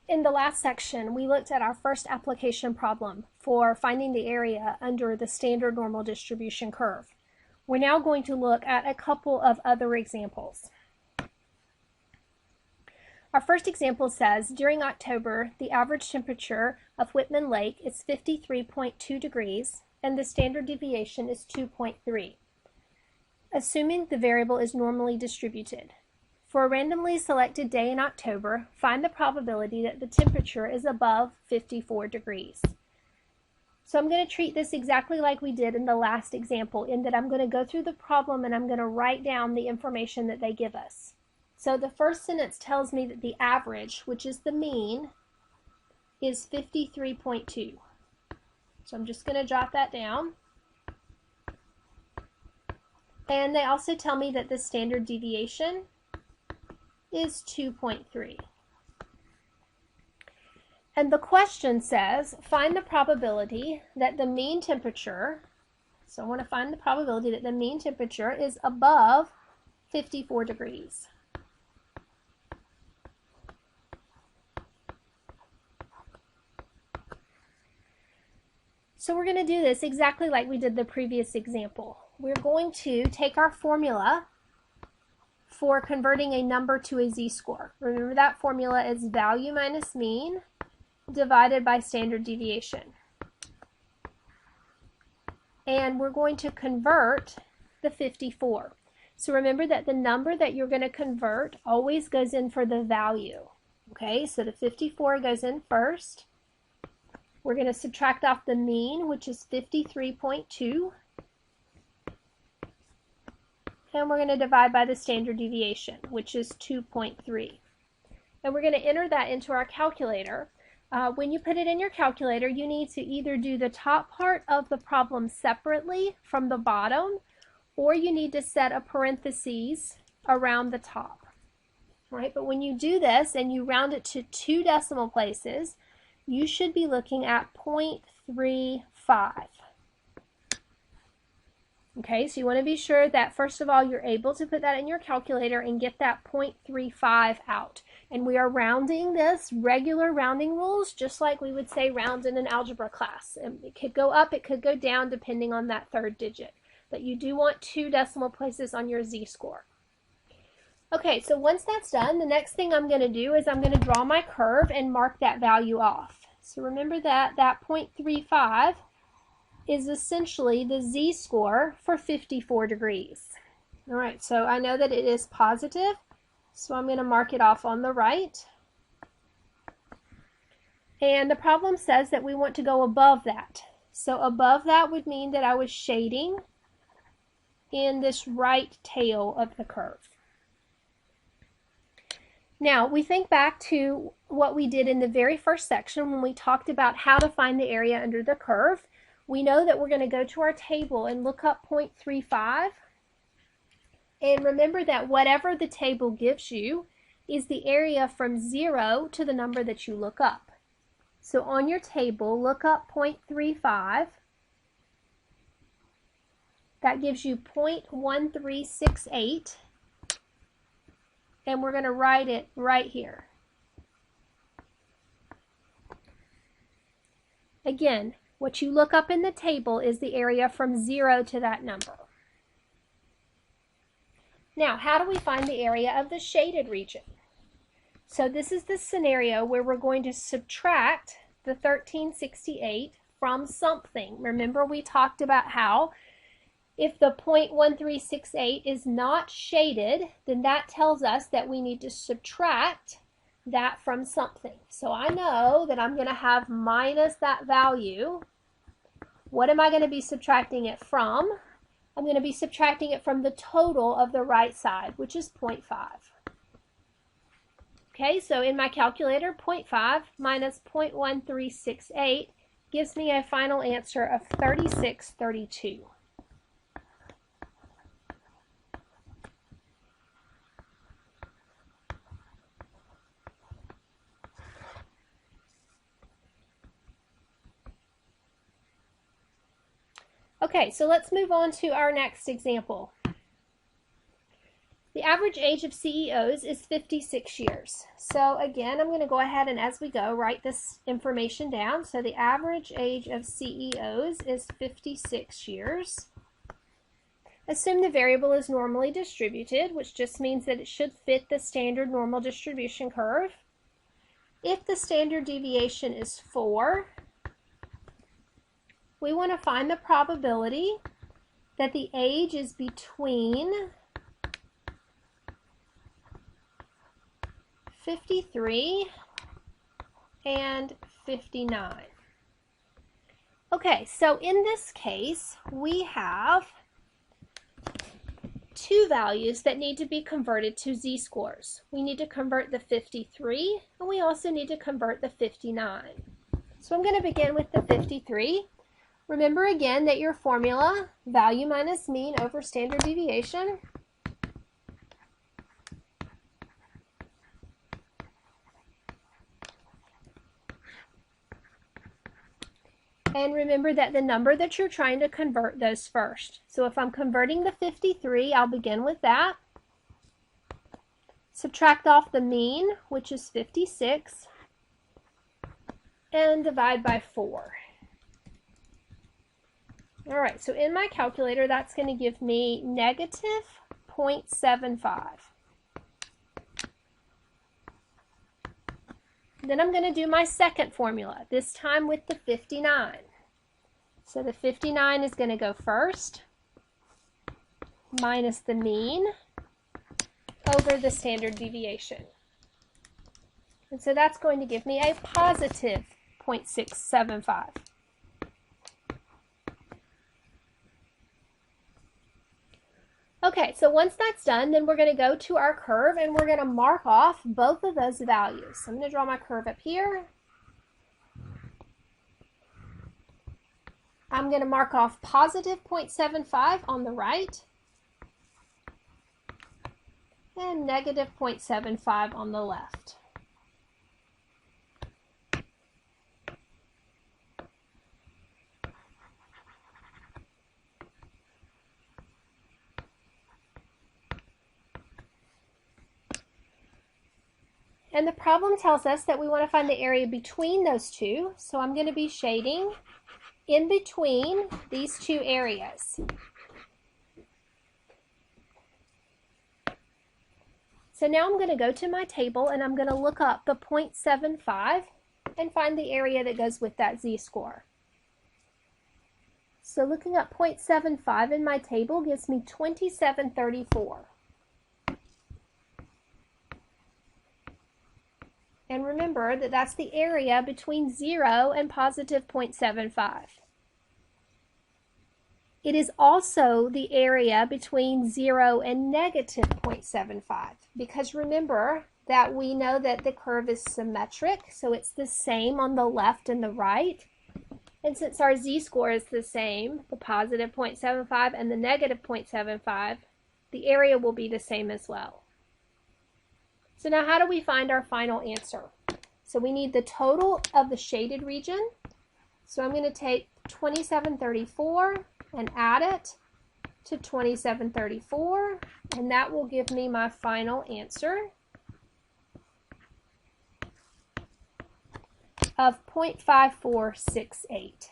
In the last section, we looked at our first application problem for finding the area under the standard normal distribution curve. We're now going to look at a couple of other examples. Our first example says, during October, the average temperature of Whitman Lake is 53.2 degrees and the standard deviation is 2.3. Assuming the variable is normally distributed. For a randomly selected day in October, find the probability that the temperature is above 54 degrees. So I'm going to treat this exactly like we did in the last example, in that I'm going to go through the problem and I'm going to write down the information that they give us. So the first sentence tells me that the average, which is the mean, is 53.2. So I'm just going to jot that down. And they also tell me that the standard deviation is 2.3. And the question says, find the probability that the mean temperature, so I want to find the probability that the mean temperature is above 54 degrees. So we're going to do this exactly like we did the previous example. We're going to take our formula for converting a number to a z-score. Remember that formula is value minus mean divided by standard deviation. And we're going to convert the 54. So remember that the number that you're going to convert always goes in for the value. Okay, so the 54 goes in first. We're going to subtract off the mean, which is 53.2. And we're going to divide by the standard deviation, which is 2.3. And we're going to enter that into our calculator. When you put it in your calculator, you need to either do the top part of the problem separately from the bottom, or you need to set a parentheses around the top. Right? But when you do this and you round it to 2 decimal places, you should be looking at 0.35. Okay, so you want to be sure that first of all you're able to put that in your calculator and get that 0.35 out. And we are rounding this regular rounding rules, just like we would say round in an algebra class. It could go up, it could go down depending on that third digit. But you do want 2 decimal places on your z-score. Okay, so once that's done, the next thing I'm going to do is I'm going to draw my curve and mark that value off. So remember that 0.35 is essentially the z-score for 54 degrees. All right, so I know that it is positive, so I'm going to mark it off on the right. And the problem says that we want to go above that. So above that would mean that I was shading in this right tail of the curve. Now, we think back to what we did in the very first section when we talked about how to find the area under the curve. We know that we're going to go to our table and look up 0.35. And remember that whatever the table gives you is the area from 0 to the number that you look up. So on your table, look up 0.35. That gives you 0.1368. And we're going to write it right here. Again, what you look up in the table is the area from 0 to that number. Now, how do we find the area of the shaded region? So this is the scenario where we're going to subtract the 1368 from something. Remember we talked about how if the 0.1368 is not shaded, then that tells us that we need to subtract that from something. So I know that I'm going to have minus that value. What am I going to be subtracting it from? I'm going to be subtracting it from the total of the right side, which is 0.5. Okay, so in my calculator, 0.5 minus 0.1368 gives me a final answer of 3632. Okay, so let's move on to our next example. The The average age of CEOs is 56 years. So again, I'm going to go ahead and as we go write this information down. So the average age of CEOs is 56 years. Assume the variable is normally distributed, which just means that it should fit the standard normal distribution curve. If the standard deviation is 4, we want to find the probability that the age is between 53 and 59. Okay, so in this case, we have two values that need to be converted to z-scores. We need to convert the 53, and we also need to convert the 59. So I'm going to begin with the 53. Remember again that your formula, value minus mean over standard deviation. And remember that the number that you're trying to convert goes first. So if I'm converting the 53, I'll begin with that. Subtract off the mean, which is 56, and divide by 4. All right, so in my calculator, that's going to give me negative 0.75. Then I'm going to do my second formula, this time with the 59. So the 59 is going to go first, minus the mean over the standard deviation. And so that's going to give me a positive 0.675. Okay, so once that's done, then we're going to go to our curve and we're going to mark off both of those values. So I'm going to draw my curve up here. I'm going to mark off positive 0.75 on the right and negative 0.75 on the left. And the problem tells us that we want to find the area between those two, so I'm going to be shading in between these two areas. So now I'm going to go to my table and I'm going to look up the 0.75 and find the area that goes with that z-score. So looking up 0.75 in my table gives me 2734. And remember that that's the area between 0 and positive 0.75. It is also the area between 0 and negative 0.75, because remember that we know that the curve is symmetric, so it's the same on the left and the right. And since our z-score is the same, the positive 0.75 and the negative 0.75, the area will be the same as well. So now how do we find our final answer? So we need the total of the shaded region. So I'm going to take 2734 and add it to 2734, and that will give me my final answer of 0.5468.